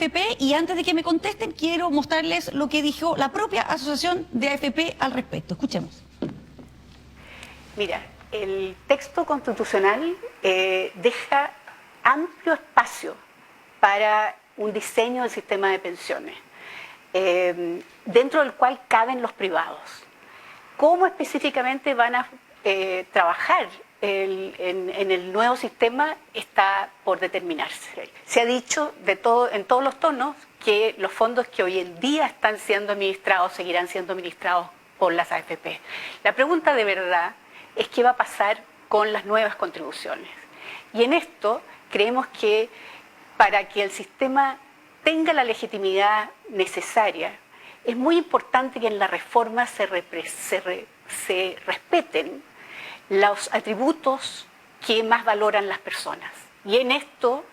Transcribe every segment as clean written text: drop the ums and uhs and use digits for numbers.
AFP, y antes de que me contesten quiero mostrarles lo que dijo la propia Asociación de AFP al respecto. Escuchemos. Mira, el texto constitucional deja amplio espacio para un diseño del sistema de pensiones, dentro del cual caben los privados. ¿Cómo específicamente van a trabajar en el nuevo sistema? Está por determinarse. Se ha dicho en todos los tonos que los fondos que hoy en día están siendo administrados seguirán siendo administrados por las AFP. La pregunta de verdad es qué va a pasar con las nuevas contribuciones. Y en esto creemos que para que el sistema tenga la legitimidad necesaria, es muy importante que en la reforma se respeten los atributos que más valoran las personas. Y en esto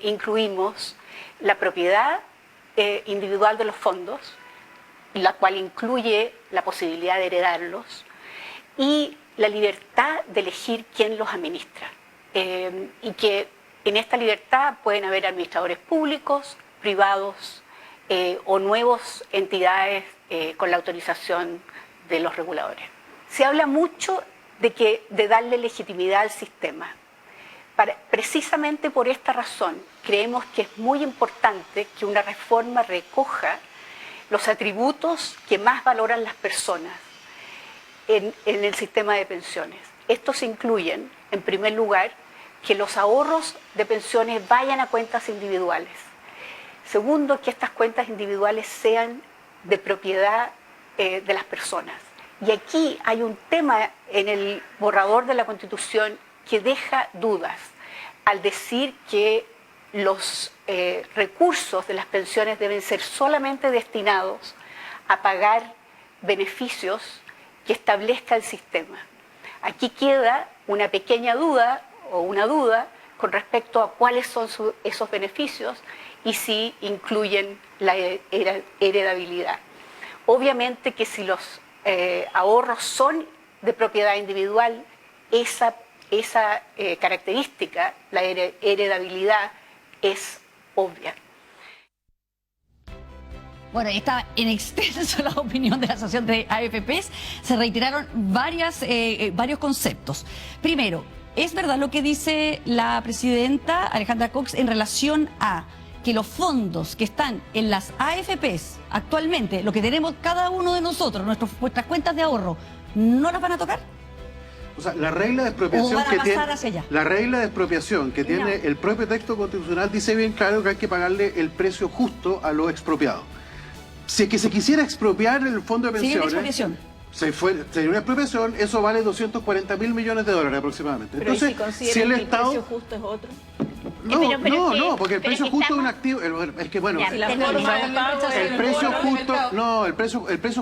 incluimos la propiedad individual de los fondos, la cual incluye la posibilidad de heredarlos, y la libertad de elegir quién los administra. Y que en esta libertad pueden haber administradores públicos, privados o nuevas entidades con la autorización de los reguladores. Se habla mucho de darle legitimidad al sistema. Precisamente por esta razón creemos que es muy importante que una reforma recoja los atributos que más valoran las personas en el sistema de pensiones. Estos incluyen, en primer lugar, que los ahorros de pensiones vayan a cuentas individuales. Segundo, que estas cuentas individuales sean de propiedad de las personas. Y aquí hay un tema en el borrador de la Constitución que deja dudas al decir que los recursos de las pensiones deben ser solamente destinados a pagar beneficios que establezca el sistema. Aquí queda una pequeña duda o una duda con respecto a cuáles son esos beneficios y si incluyen la heredabilidad. Obviamente que si los ahorros son de propiedad individual, esa característica, la heredabilidad, es obvia. Bueno, está en extenso la opinión de la Asociación de AFPs. Se reiteraron varios conceptos. Primero, ¿es verdad lo que dice la presidenta Alejandra Cox en relación a que los fondos que están en las AFPs actualmente, lo que tenemos cada uno de nosotros, nuestras cuentas de ahorro, no las van a tocar? O sea, la regla de expropiación que tiene el propio texto constitucional dice bien claro que hay que pagarle el precio justo a los expropiados. Si es que se quisiera expropiar el fondo de pensiones, sería una expropiación, eso vale 240.000 millones de dólares aproximadamente. Pero entonces, si el precio justo es otro. No, porque el precio justo de un activo, es que bueno, el precio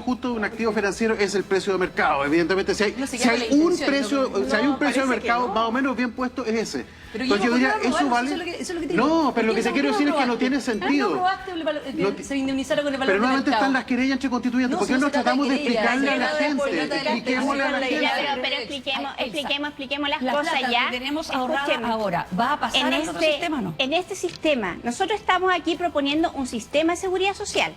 justo de un activo financiero es el precio de mercado. Evidentemente, si hay un precio de mercado más o menos bien puesto, es ese. Entonces yo diría, eso vale. No, pero lo que te quiero decir es que no tiene sentido. Se indemnizaron con el valor pero nuevamente del mercado. están las querellas entre constituyentes. ¿Por qué no tratamos de explicarle a la gente? Expliquémosle a la gente. Pero expliquemos las cosas ya. Que tenemos ahorrada ahora, ¿va a pasar en otro sistema o no? En este sistema, nosotros estamos aquí proponiendo un sistema de seguridad social.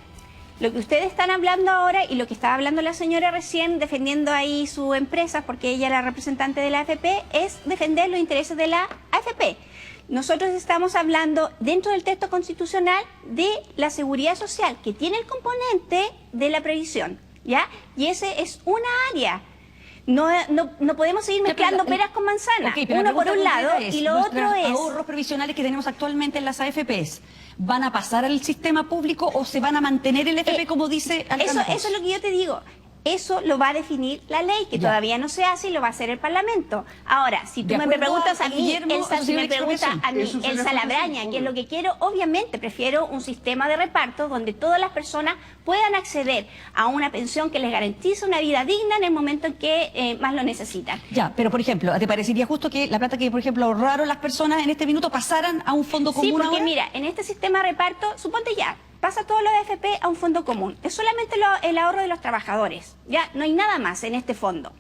Lo que ustedes están hablando ahora y lo que estaba hablando la señora recién, defendiendo ahí su empresa, porque ella es la representante de la AFP, es defender los intereses de la AFP. Nosotros estamos hablando dentro del texto constitucional de la seguridad social, que tiene el componente de la previsión, ¿ya? Y ese es una área. No podemos seguir mezclando peras con manzanas. Uno por un lado y lo otro es... ¿Los ahorros previsionales que tenemos actualmente en las AFPs van a pasar al sistema público o se van a mantener el FP como dice Alejandra Cox? Eso es lo que yo te digo. Eso lo va a definir la ley, que todavía no se hace y lo va a hacer el Parlamento. Ahora, si tú me preguntas a mí, el Salabraña, que es lo que quiero, obviamente prefiero un sistema de reparto donde todas las personas puedan acceder a una pensión que les garantice una vida digna en el momento en que más lo necesitan. Ya, pero por ejemplo, ¿te parecería justo que la plata que, por ejemplo, ahorraron las personas en este minuto pasaran a un fondo común? Sí, porque ahora? mira, en este sistema de reparto, suponte ya, pasa todo lo de AFP a un fondo común. Es solamente el ahorro de los trabajadores. Ya no hay nada más en este fondo.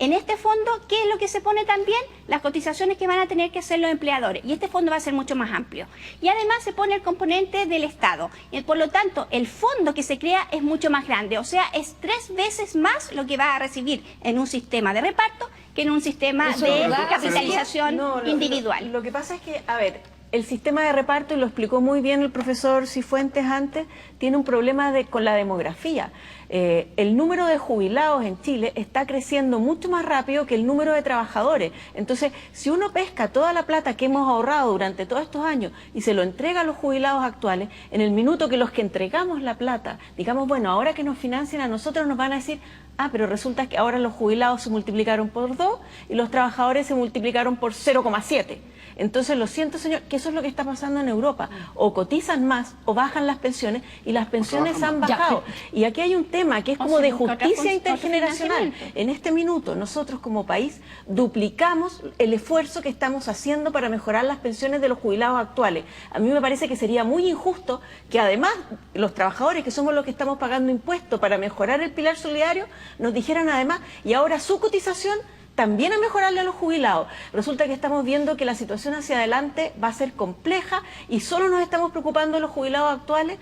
En este fondo, ¿qué es lo que se pone también? Las cotizaciones que van a tener que hacer los empleadores. Y este fondo va a ser mucho más amplio. Y además se pone el componente del Estado. Y por lo tanto, el fondo que se crea es mucho más grande. O sea, es 3 veces más lo que va a recibir en un sistema de reparto que en un sistema de capitalización individual. Lo que pasa es que, a ver, el sistema de reparto, y lo explicó muy bien el profesor Cifuentes antes, tiene un problema con la demografía. El número de jubilados en Chile está creciendo mucho más rápido que el número de trabajadores. Entonces, si uno pesca toda la plata que hemos ahorrado durante todos estos años y se lo entrega a los jubilados actuales, en el minuto que los que entregamos la plata, digamos, bueno, ahora que nos financian a nosotros, nos van a decir, ah, pero resulta que ahora los jubilados se multiplicaron por 2 y los trabajadores se multiplicaron por 0,7. Entonces, lo siento, señor, que eso es lo que está pasando en Europa. O cotizan más o bajan las pensiones, y las pensiones han bajado. Y aquí hay un tema que es como de justicia intergeneracional. En este minuto, nosotros como país duplicamos el esfuerzo que estamos haciendo para mejorar las pensiones de los jubilados actuales. A mí me parece que sería muy injusto que además los trabajadores, que somos los que estamos pagando impuestos para mejorar el pilar solidario, nos dijeran además, y ahora su cotización también a mejorarle a los jubilados. Resulta que estamos viendo que la situación hacia adelante va a ser compleja y solo nos estamos preocupando de los jubilados actuales.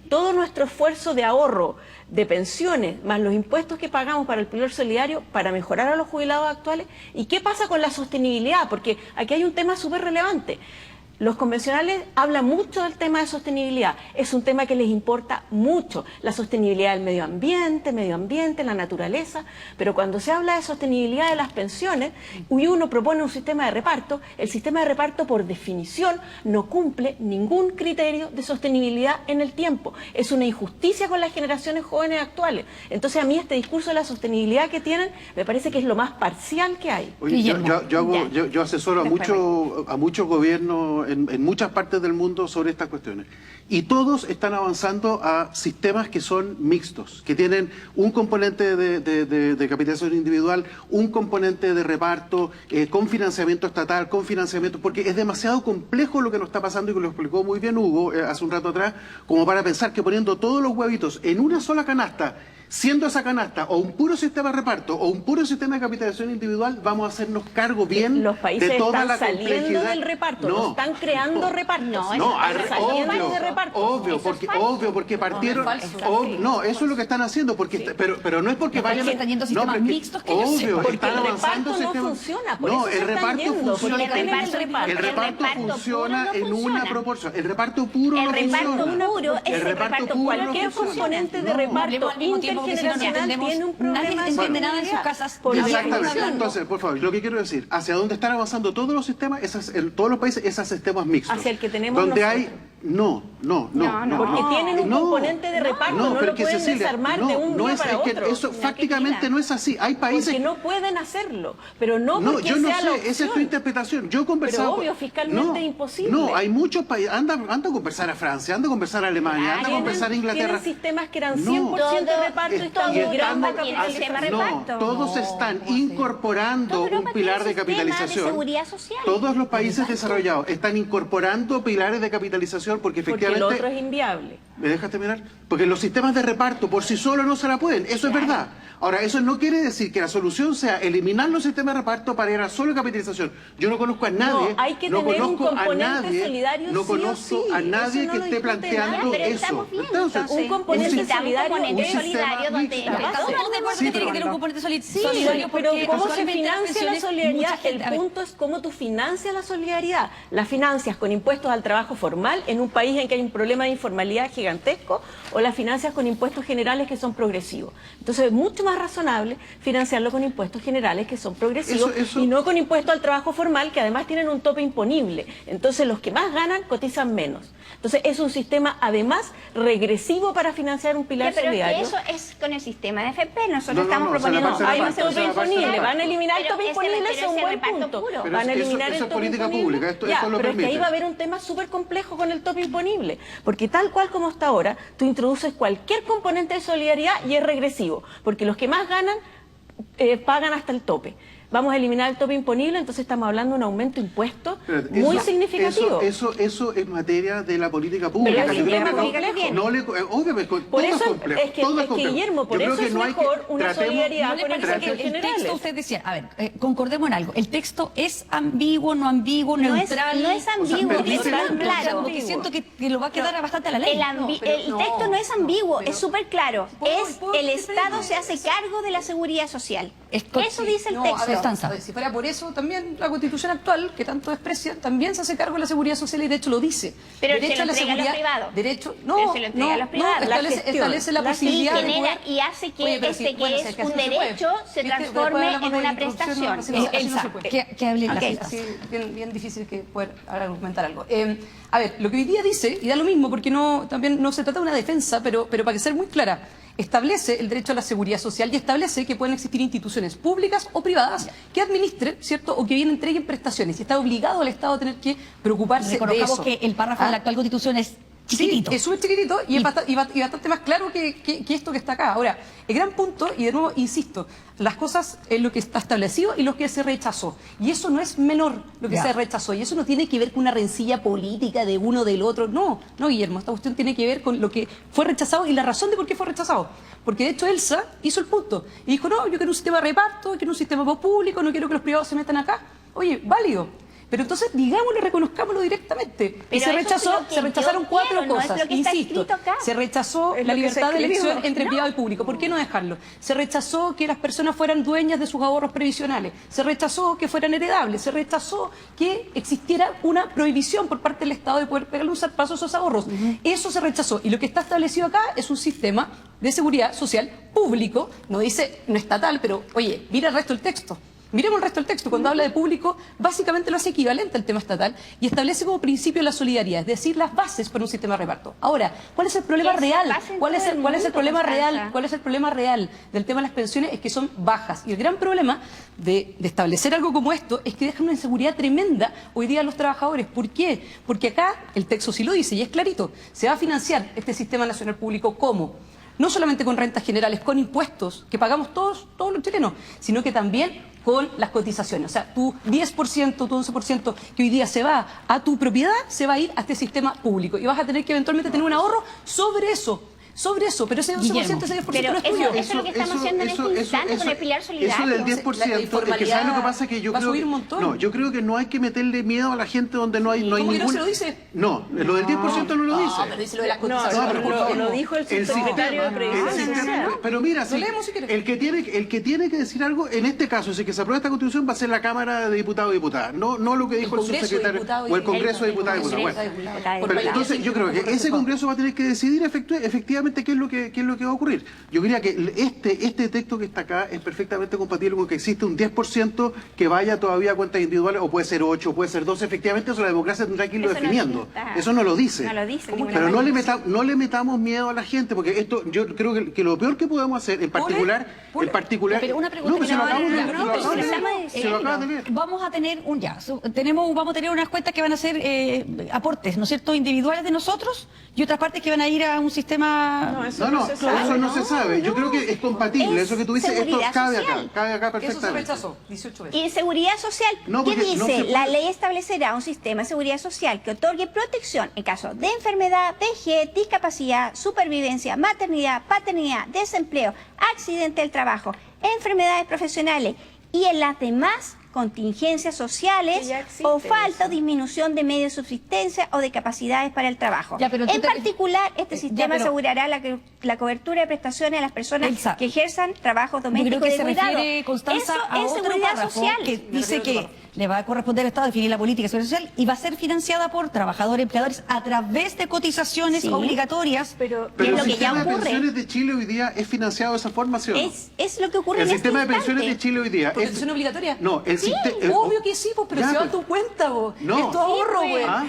Todo nuestro esfuerzo de ahorro de pensiones, más los impuestos que pagamos para el pilar solidario, para mejorar a los jubilados actuales. ¿Y qué pasa con la sostenibilidad? Porque aquí hay un tema súper relevante. Los convencionales hablan mucho del tema de sostenibilidad, es un tema que les importa mucho, la sostenibilidad del medio ambiente, la naturaleza, pero cuando se habla de sostenibilidad de las pensiones y uno propone un sistema de reparto, el sistema de reparto por definición no cumple ningún criterio de sostenibilidad en el tiempo, es una injusticia con las generaciones jóvenes actuales. Entonces a mí este discurso de la sostenibilidad que tienen me parece que es lo más parcial que hay. Oye, yo asesoro a muchos gobiernos en muchas partes del mundo sobre estas cuestiones. Y todos están avanzando a sistemas que son mixtos, que tienen un componente de capitalización individual, un componente de reparto, con financiamiento estatal, con financiamiento, porque es demasiado complejo lo que nos está pasando, y que lo explicó muy bien Hugo hace un rato atrás, como para pensar que poniendo todos los huevitos en una sola canasta, siendo esa canasta o un puro sistema de reparto o un puro sistema de capitalización individual, vamos a hacernos cargo bien los países de toda la están complejidad. Saliendo del reparto, no están creando repartos. Obvio, porque partieron. No, eso es lo que están haciendo, porque pero no es porque vayan. Están yendo sistemas mixtos que obvio, porque están avanzando el reparto no funciona, por no, eso el reparto funciona. El reparto funciona en una proporción. El reparto puro no funciona. El reparto puro cualquier componente de reparto intergeneracional tiene un problema. Nadie entiende nada en sus casas. Exactamente. Entonces, por favor, lo que quiero decir, hacia dónde están avanzando todos los sistemas, todos los países, esos sistemas mixtos. Hacia el que tenemos donde nosotros. hay no, porque tienen un componente de reparto, no lo pueden desarmar de un día para otro. Eso fácticamente no es así. Hay países porque no pueden hacerlo, pero no porque yo no sea sé, la opción. esa es tu interpretación. Yo he conversado. Pero obvio, fiscalmente es imposible. No, hay muchos países. Anda a conversar a Francia, anda a conversar a Alemania, anda a conversar a Inglaterra. Tienen sistemas que eran 100% de reparto y están migrando a capitalización. Todos están incorporando un pilar de capitalización. Todos los países desarrollados están incorporando pilares de capitalización porque efectivamente. Porque el otro es inviable. ¿Me dejas terminar? Porque los sistemas de reparto por sí solos no se la pueden. Eso es verdad. Ahora, eso no quiere decir que la solución sea eliminar los sistemas de reparto para ir a solo capitalización. Yo no conozco a nadie, hay que tener un componente solidario, no conozco a nadie que esté planteando eso. Entonces, un componente solidario donde estamos de acuerdo que tiene que tener un componente solidario, pero ¿cómo se financia la solidaridad? El punto es cómo tú financias la solidaridad. La financias con impuestos al trabajo formal en un país en que hay un problema de informalidad gigantesco, o la financias con impuestos generales que son progresivos. Entonces es mucho más razonable financiarlo con impuestos generales que son progresivos y no con impuestos al trabajo formal, que además tienen un tope imponible. Entonces los que más ganan cotizan menos. Entonces es un sistema además regresivo para financiar un pilar solidario. Pero eso es con el sistema de FP. Nosotros estamos proponiendo hay un tope imponible. Van a eliminar el tope imponible, ese es un buen punto. Van a eliminar el tope imponible. Pero es que ahí va a haber un tema súper complejo con el tope imponible, porque tal cual como está ahora, tú introduces cualquier componente de solidaridad y es regresivo, porque los que más ganan pagan hasta el tope. vamos a eliminar el tope imponible, entonces estamos hablando de un aumento de impuestos muy significativo. Eso es materia de la política pública. Pero es un tema complejo. Obviamente, por eso es que Guillermo, por eso es mejor una solidaridad con impuestos generales. El texto, usted decía, a ver, concordemos en algo, el texto es ambiguo, no ambiguo, neutral. No es ambiguo, es súper claro. Porque siento que lo va a quedar bastante a la ley. El texto no es ambiguo, es súper claro. El Estado se hace cargo de la seguridad social. Eso dice el texto. Si fuera por eso, también la Constitución actual, que tanto desprecia, también se hace cargo de la seguridad social y de hecho lo dice. Pero derecho se lo a la entrega seguridad, a los privados. Derecho, Pero se lo entrega a los privados. Establece la posibilidad de poder... Y hace que que es un derecho se transforme en una prestación. Elsa, que hable la Elsa. Bien difícil que poder argumentar algo. A ver, lo que hoy día dice, y da lo mismo, porque también no se trata de una defensa, pero para que ser muy clara, establece el derecho a la seguridad social y establece que pueden existir instituciones públicas o privadas que administren, ¿cierto?, o que bien entreguen prestaciones. Y está obligado el Estado a tener que preocuparse de eso. Que el párrafo de la actual Constitución es chiquitito. Sí, es súper chiquitito y es bastante más claro que esto que está acá. Ahora, el gran punto, y de nuevo insisto, las cosas es lo que está establecido y lo que se rechazó. Y eso no es menor lo que se rechazó. Y eso no tiene que ver con una rencilla política de uno del otro. No, Guillermo, esta cuestión tiene que ver con lo que fue rechazado y la razón de por qué fue rechazado. Porque de hecho Elsa hizo el punto y dijo, no, yo quiero un sistema de reparto, quiero un sistema público, no quiero que los privados se metan acá. Oye, válido. Pero entonces, digámoslo, reconozcámoslo directamente. Pero y se rechazaron cuatro cosas. No es Insisto, se rechazó la libertad de elección entre privado y público. ¿Por qué no dejarlo? Se rechazó que las personas fueran dueñas de sus ahorros previsionales. Se rechazó que fueran heredables. Se rechazó que existiera una prohibición por parte del Estado de poder pegarle un zarpazo a esos ahorros. Eso se rechazó. Y lo que está establecido acá es un sistema de seguridad social público. No dice, no estatal, pero oye, mira el resto del texto. Miremos el resto del texto. Cuando habla de público, básicamente lo hace equivalente al tema estatal y establece como principio la solidaridad, es decir, las bases para un sistema de reparto. Ahora, ¿cuál es el problema real? ¿Cuál es el problema real? ¿Cuál es el problema real del tema de las pensiones? Es que son bajas. Y el gran problema de establecer algo como esto es que deja una inseguridad tremenda hoy día a los trabajadores. ¿Por qué? Porque acá el texto sí lo dice y es clarito. Se va a financiar este sistema nacional público ¿cómo? No solamente con rentas generales, con impuestos que pagamos todos los chilenos, sino que también con las cotizaciones. O sea, tu 10%, tu 11% que hoy día se va a tu propiedad, se va a ir a este sistema público. Y vas a tener que eventualmente tener un ahorro sobre eso, pero ese 11%, ese 10% no es tuyo. Eso es lo que estamos haciendo en este instante con el pilar solidario. Eso del 10%, es que ¿sabes lo que pasa? Que yo creo que, yo creo que no hay que meterle miedo a la gente donde no hay ¿Cómo ningún... que no se lo dice? No, lo del 10% no lo dice. No, pero dice lo de las cotizaciones. Lo dijo el subsecretario de Previsión Social. Pero mira, el que tiene que decir algo, en este caso, si que se aprueba esta Constitución, va a ser la Cámara de Diputados y Diputadas, no lo que dijo el subsecretario o el Congreso de Diputados y Diputadas. Pero entonces yo creo que ese Congreso va a tener que decidir efectivamente qué es lo que va a ocurrir. Yo diría que este texto que está acá es perfectamente compatible con que existe un 10% que vaya todavía a cuentas individuales, o puede ser 8, puede ser 12, efectivamente eso la democracia tendrá que irlo definiendo. Eso no lo dice. No lo dice. Pero no le metamos miedo a la gente, porque esto yo creo que lo peor que podemos hacer, en particular... Pero una pregunta se lo acabas de leer. Vamos a tener vamos a tener unas cuentas que van a ser aportes, ¿no es cierto?, individuales de nosotros y otras partes que van a ir a un sistema... Eso no se sabe. Yo creo que es compatible. Eso que tú dices, esto cabe acá perfectamente. Eso se rechazó 18 veces. Y seguridad social, ¿qué dice? La ley establecerá un sistema de seguridad social que otorgue protección en caso de enfermedad, vejez, discapacidad, supervivencia, maternidad, paternidad, desempleo, accidente del trabajo, enfermedades profesionales y en las demás contingencias sociales o falta o disminución de medios de subsistencia o de capacidades para el trabajo. En particular, este sistema asegurará la cobertura de prestaciones a las personas que ejerzan trabajos domésticos de cuidado. Se refiere, Constanza, eso a es otro seguridad párrafo social. Que dice que le va a corresponder al Estado definir la política de seguridad social y va a ser financiada por trabajadores, empleadores a través de cotizaciones obligatorias. Pero es el lo que ya sistema de ocurre. pensiones de Chile hoy día es financiado de esa forma, ¿sí o no? Es lo que ocurre El en este sistema de pensiones instante. de Chile hoy día ¿Por pensión obligatoria? No, el sistema... Obvio que sí, pero se va a tu cuenta, vos. No. Es tu ahorro, güey. ¿Ah?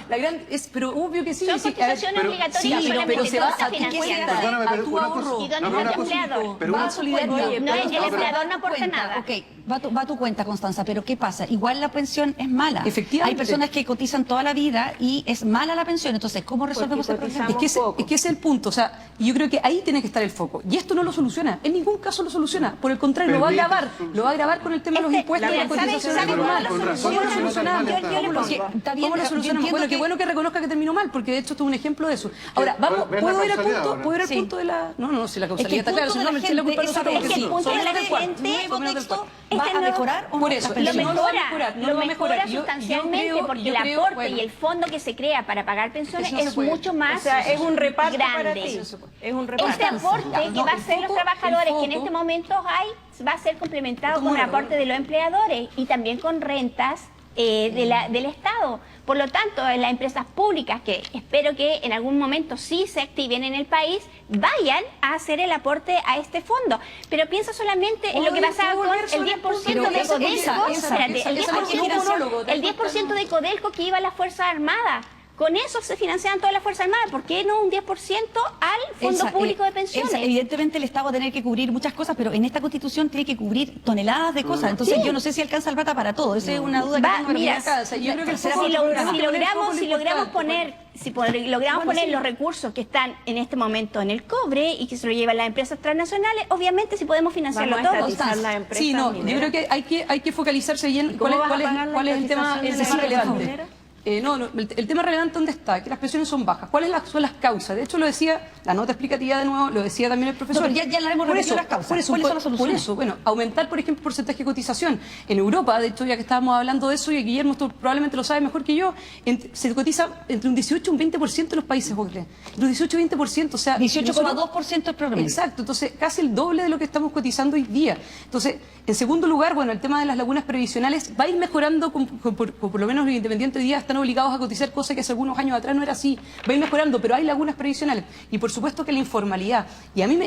Pero obvio que sí. Son cotizaciones obligatorias, pero se va a a tu financiar. cuenta, a tu una cosa. ahorro. ¿Y dónde está el empleador? Pero va a solidaridad. No, el empleador no aporta nada. Ok, va tu cuenta, Constanza, pero ¿qué pasa? Igual la pensión es mala. Efectivamente. Hay personas que cotizan toda la vida y es mala la pensión. Entonces, ¿cómo resolvemos el problema? Es que ese es el punto. O sea, yo creo que ahí tiene que estar el foco. Y esto no lo soluciona. En ningún caso lo soluciona. Por el contrario, lo va a agravar. Lo va a agravar con el tema de los impuestos y la cotización normal. ¿Cómo lo solucionamos? ¿Cómo lo solucionamos? Bueno, qué bueno que reconozca que terminó mal, porque de hecho tuvo un ejemplo de eso. Ahora, vamos, ¿puedo ir al punto de la...? No, si la causalidad está clara. Si no, me eché la culpa a nosotros. Es que el punto de la gente, ¿va a mejorar o no? Por eso, lo mejora sustancialmente porque el aporte y el fondo que se crea para pagar pensiones es mucho más, o sea, es un reparto grande. Para ti. Es un reparto. Este aporte que va a hacer los trabajadores, que en este momento hay, va a ser complementado con el aporte de los empleadores y también con rentas del Estado. Por lo tanto, las empresas públicas, que espero que en algún momento sí se activen en el país, vayan a hacer el aporte a este fondo. Pero piensa solamente en lo que pasaba con el 10% de Codelco. El 10% de Codelco que iba a las Fuerzas Armadas. Con eso se financiaban todas las Fuerzas Armadas. ¿Por qué no un 10% al Fondo Público de Pensiones? Evidentemente el Estado va a tener que cubrir muchas cosas, pero en esta Constitución tiene que cubrir toneladas de cosas. Entonces yo no sé si alcanza el plata para todo. Esa es una duda que tengo. Mira, yo creo que si logramos poner los recursos que están en este momento en el cobre y que se lo llevan las empresas transnacionales, obviamente si podemos financiarlo todo. Sí, no, yo creo que hay que focalizarse bien cuál es el tema relevante. El tema relevante, ¿dónde está? Que las pensiones son bajas. ¿Cuáles son las causas? De hecho, lo decía la nota explicativa de nuevo, lo decía también el profesor. No, ya la hemos repetido las causas. ¿Cuáles son las soluciones? Por eso, bueno, aumentar, por ejemplo, el porcentaje de cotización. En Europa, de hecho, ya que estábamos hablando de eso, y Guillermo esto probablemente lo sabe mejor que yo, se cotiza entre un 18 y un 20% en los países OCDE. Entre un 18 y 20%, o sea... 18,2% el promedio. Exacto, entonces casi el doble de lo que estamos cotizando hoy día. Entonces, en segundo lugar, bueno, el tema de las lagunas previsionales va a ir mejorando, por lo menos los independientes hoy día están obligados a cotizar, cosa que hace algunos años atrás no era así. Va a ir mejorando, pero hay lagunas previsionales. Y por supuesto que la informalidad. Y a mí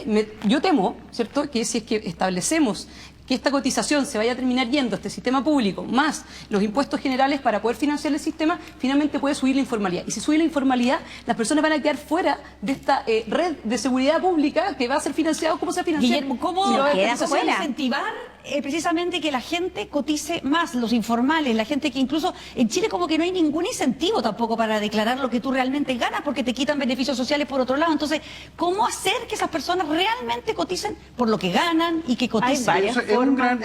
yo temo, ¿cierto?, que si es que establecemos que esta cotización se vaya a terminar yendo a este sistema público, más los impuestos generales para poder financiar el sistema, finalmente puede subir la informalidad. Y si sube la informalidad, las personas van a quedar fuera de esta red de seguridad pública que va a ser financiado. ¿Cómo se financia? Guillermo, ¿cómo incentivar precisamente que la gente cotice más, los informales, la gente que incluso en Chile como que no hay ningún incentivo tampoco para declarar lo que tú realmente ganas porque te quitan beneficios sociales por otro lado? Entonces, ¿cómo hacer que esas personas realmente coticen por lo que ganan y que coticen? Es un gran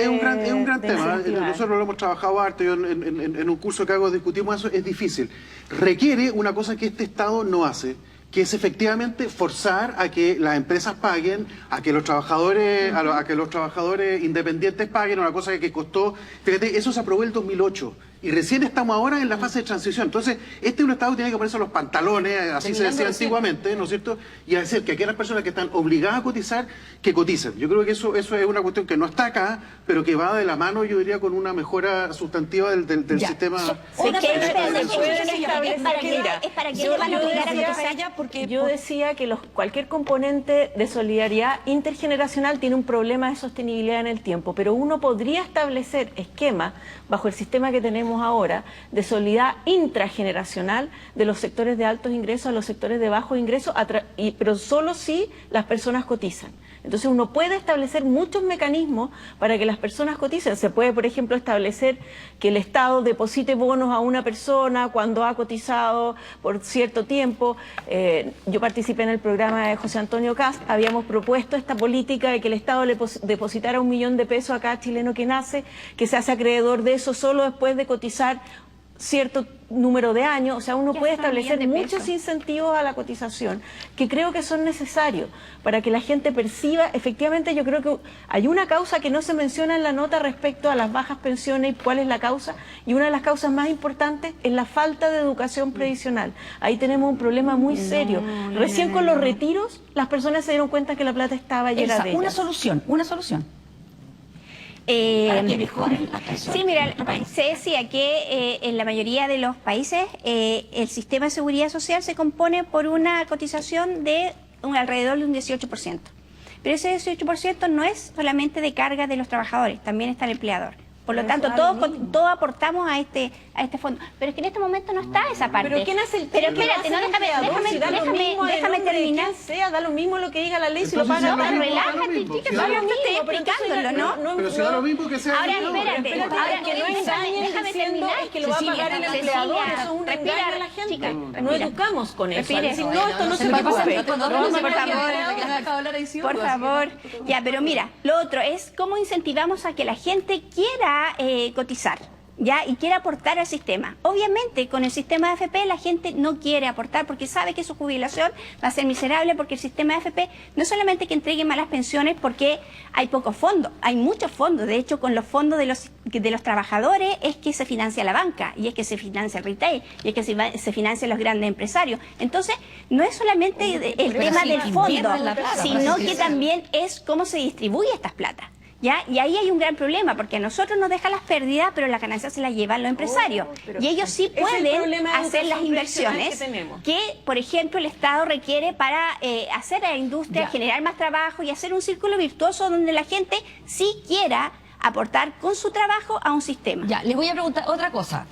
tema. Nosotros lo hemos trabajado harto. Yo en un curso que hago discutimos eso. Es difícil. Requiere una cosa que este Estado no hace, que es efectivamente forzar a que las empresas paguen, a que los trabajadores, a que los trabajadores independientes paguen, una cosa que costó. Fíjate, eso se aprobó en el 2008. Y recién estamos ahora en la fase de transición. Entonces, este es un Estado que tiene que ponerse los pantalones, así se decía antiguamente, ¿no es cierto? Y hacer que aquellas personas que están obligadas a cotizar, que coticen. Yo creo que eso es una cuestión que no está acá, pero que va de la mano, yo diría, con una mejora sustantiva del sistema. Yo decía que cualquier componente de solidaridad intergeneracional tiene un problema de sostenibilidad en el tiempo, pero uno podría establecer esquemas bajo el sistema que tenemos ahora de solidaridad intrageneracional de los sectores de altos ingresos a los sectores de bajos ingresos, pero solo si las personas cotizan. Entonces uno puede establecer muchos mecanismos para que las personas coticen. Se puede, por ejemplo, establecer que el Estado deposite bonos a una persona cuando ha cotizado por cierto tiempo. Yo participé en el programa de José Antonio Kast, habíamos propuesto esta política de que el Estado le depositara $1 millón de pesos a cada chileno que nace, que se hace acreedor de eso solo después de cotizar cierto número de años. O sea, uno puede establecer muchos incentivos a la cotización que creo que son necesarios para que la gente perciba. Efectivamente, yo creo que hay una causa que no se menciona en la nota respecto a las bajas pensiones y cuál es la causa, y una de las causas más importantes es la falta de educación previsional. Ahí tenemos un problema muy serio. Recién con los retiros las personas se dieron cuenta que la plata estaba llena de ellas. Una solución. Sí, mira, se decía que en la mayoría de los países el sistema de seguridad social se compone por una cotización de alrededor de un 18%. Pero ese 18% no es solamente de carga de los trabajadores, también está el empleador. Por lo tanto, todos aportamos a este fondo. Pero es que en este momento no está esa parte. ¿Pero quién hace el Pero espérate, no, déjame terminar. Quien sea, da lo mismo lo que diga la ley, si lo Entonces, paga. si da lo mismo, Relájate, da lo mismo. chica, Si da yo lo te estoy mismo, pero explicándolo, ¿no? Pero si da lo mismo que sea... Ahora, el espérate, Espérate, ahora que no engañen déjame diciendo terminar. es que lo va a pagar el empleador, eso es un engaño a la gente. Chica, No mira. educamos con eso. Respire. Al decir, no, esto no se Lo que pasa preocupe. es que cuando Lo hablamos vamos a de pagar el favor, empleador. que no acaba de hablar ahí, sí, Por pues, así que favor. Ya, pero mira, lo otro es cómo incentivamos a que la gente quiera cotizar. ¿Ya? Y quiere aportar al sistema. Obviamente, con el sistema de AFP la gente no quiere aportar porque sabe que su jubilación va a ser miserable, porque el sistema de AFP no solamente que entregue malas pensiones porque hay pocos fondos, hay muchos fondos. De hecho, con los fondos de los trabajadores es que se financia la banca, y es que se financia el retail, y es que se financian los grandes empresarios. Entonces, no es solamente el tema del fondo, sino que también es cómo se distribuye estas platas. ¿Ya? Y ahí hay un gran problema, porque a nosotros nos dejan las pérdidas, pero las ganancias se las llevan los empresarios. Y ellos sí pueden hacer las inversiones que, por ejemplo, el Estado requiere para hacer a la industria, generar más trabajo y hacer un círculo virtuoso donde la gente sí quiera aportar con su trabajo a un sistema. Ya, les voy a preguntar otra cosa.